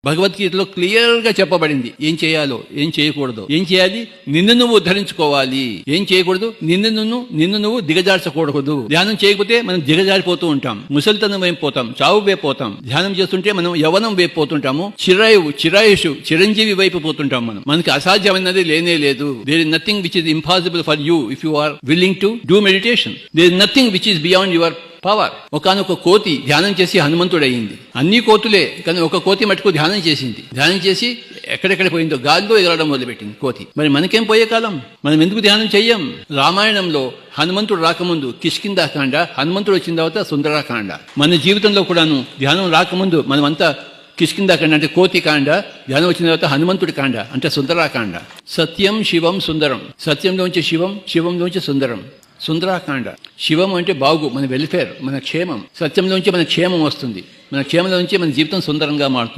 భగవద్గీతలో క్లియర్ గా చెప్పబడింది ఏం చేయాలో ఏం చేయకూడదు. ఏం చేయాలి? నిన్ను నువ్వు ఉద్ధరించుకోవాలి. ఏం చేయకూడదు? నిన్ను నువ్వు దిగజార్చకూడదు. ధ్యానం చేయకపోతే మనం దిగజారిపోతూ ఉంటాం, ముసలితనం వైపు పోతాం, చావు వైపు పోతాం. ధ్యానం చేస్తుంటే మనం యవనం వైపు పోతుంటాము, చిరాయుషు చిరంజీవి వైపు పోతుంటాం. మనకి అసాధ్యమైనది లేనే లేదు. There is nothing which is impossible for you if you are willing to do meditation. There is nothing which is beyond your power. ఒకనొక కోతి ధ్యానం చేసి హనుమంతుడయింది. అన్ని కోతులే, కానీ ఒక కోతి మటుకు ధ్యానం చేసింది. ధ్యానం చేసి ఎక్కడెక్కడ పోయిందో గాల్లో ఎగరడం మొదలుపెట్టింది కోతి. మరి మనకేం పోయే కాలం? మనం ఎందుకు ధ్యానం చెయ్యం? రామాయణంలో హనుమంతుడు రాకముందు కిష్కింధాకాండ, హనుమంతుడు వచ్చిన తర్వాత సుందరాకాండ. మన జీవితంలో కూడాను ధ్యానం రాకముందు మనమంతా కిష్కింధాకాండ అంటే కోతి కాండ, ధ్యానం వచ్చిన తర్వాత హనుమంతుడి కాండ అంటే సుందరాకాండ. సత్యం శివం సుందరం. సత్యంలోంచి శివం, శివంలోంచి సుందరం. సుందరాకాండ. శివం అంటే బాగు, మన వెల్ఫేర్, మన క్షేమం. సత్యంలోంచి మన క్షేమం వస్తుంది. మన క్షేమంలోంచి మన జీవితం సుందరంగా మారుతుంది.